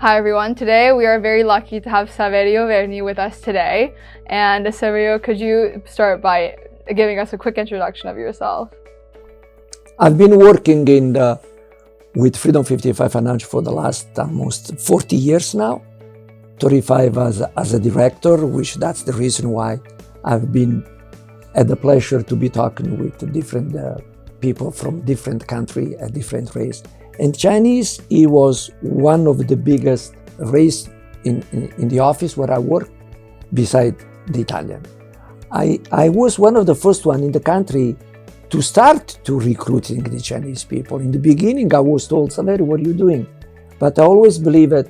Hi everyone, today we are very lucky to have Saverio with us today. And Saverio, could you start by giving us a quick introduction of yourself? I've been working with Freedom 55 Financial for the last almost 40 years now, 35 as a director, which that's the reason why I've been had the pleasure to be talking with different people from different countries and different race. And Chinese, it was one of the biggest race in the office where I work, beside the Italian. I was one of the first one in the country to start to recruiting the Chinese people. In the beginning, I was told, Saverio, what are you doing? But I always believe that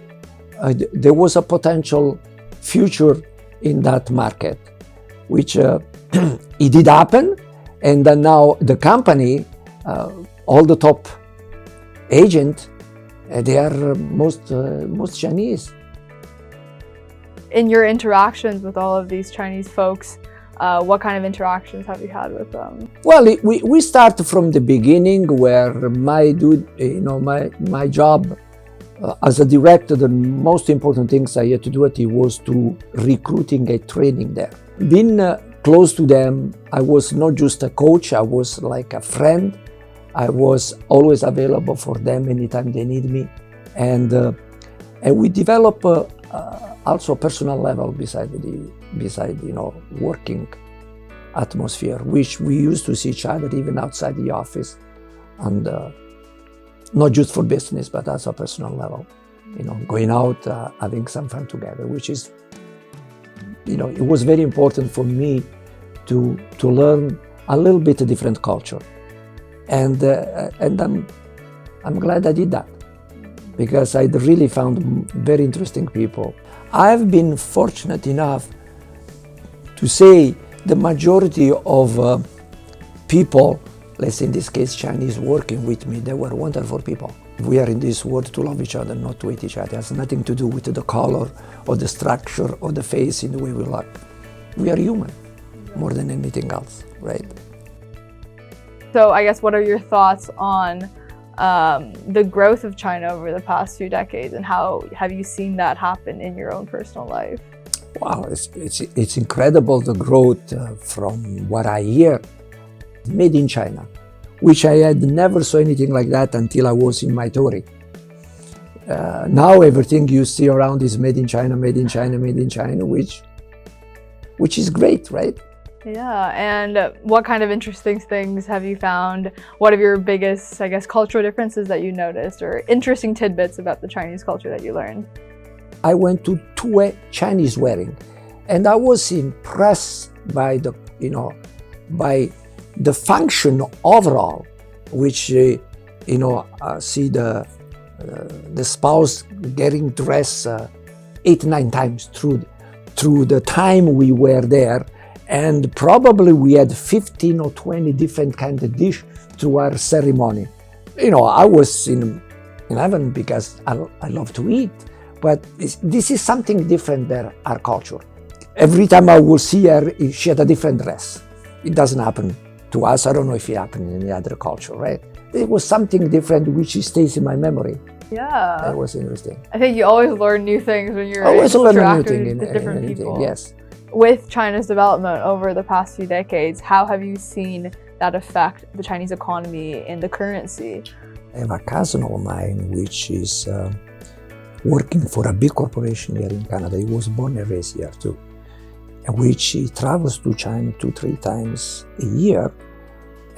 there was a potential future in that market, which it did happen. And then now the company, all the top agent, they are most Chinese. In your interactions with all of these Chinese folks, what kind of interactions have you had with them? Well, we start from the beginning where my job as a director, the most important things I had to do it was to recruiting and training them. Being close to them, I was not just a coach, I was like a friend. I was always available for them anytime they need me, and we develop also a personal level beside working atmosphere, which we used to see each other even outside the office, and not just for business but also a personal level. Going out, having some fun together, which is, it was very important for me to learn a little bit a different culture. And I'm glad I did that, because I really found very interesting people. I've been fortunate enough to say the majority of people, let's say in this case Chinese, working with me, they were wonderful people. We are in this world to love each other, not to hate each other. It has nothing to do with the color or the structure or the face in the way we look. We are human more than anything else, right? So I guess, what are your thoughts on the growth of China over the past few decades, and how have you seen that happen in your own personal life? Wow, it's incredible, the growth from what I hear. Made in China, which I had never saw anything like that until I was in my 30s. Now everything you see around is made in China, made in China, made in China, which is great, right? Yeah, and what kind of interesting things have you found? What are your biggest, I guess, cultural differences that you noticed, or interesting tidbits about the Chinese culture that you learned? I went to two Chinese weddings, and I was impressed by by the function overall, which see the spouse getting dressed 8-9 times through the time we were there. And probably we had 15 or 20 different kinds of dish through our ceremony. I was in heaven because I love to eat, but this is something different than our culture. Every time I will see her, she had a different dress. It doesn't happen to us. I don't know if it happened in any other culture, right? It was something different which stays in my memory. Yeah. That was interesting. I think you always learn new things when you're interacting with different people. Yes. With China's development over the past few decades, how have you seen that affect the Chinese economy and the currency? I have a cousin of mine which is working for a big corporation here in Canada. He was born and raised here too, and which he travels to China 2-3 times a year.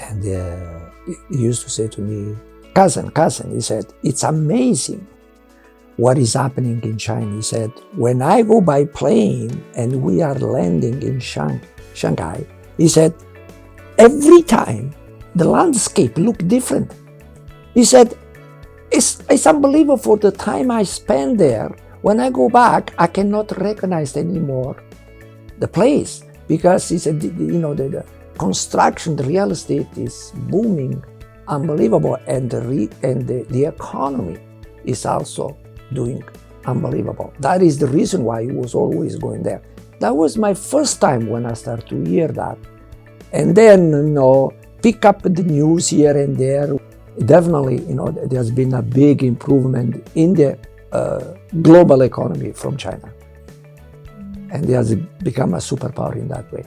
And he used to say to me, cousin, he said, it's amazing what is happening in China. He said, when I go by plane and we are landing in Shanghai, he said, every time the landscape look different. He said, it's unbelievable for the time I spend there. When I go back, I cannot recognize anymore the place, because he said, the construction, the real estate is booming, unbelievable, and the economy is also doing unbelievable. That is the reason why he was always going there. That was my first time when I started to hear that. And then, pick up the news here and there. Definitely, there's been a big improvement in the global economy from China. And it has become a superpower in that way.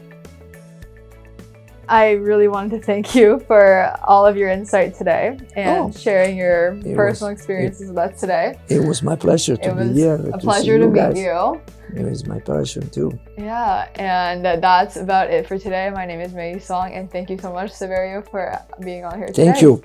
I really wanted to thank you for all of your insight today and sharing your personal experiences with us today. It was my pleasure to be here. It was a pleasure to meet you. It was my pleasure too. Yeah, and that's about it for today. My name is Mei Song, and thank you so much, Saverio, for being on here today. Thank you.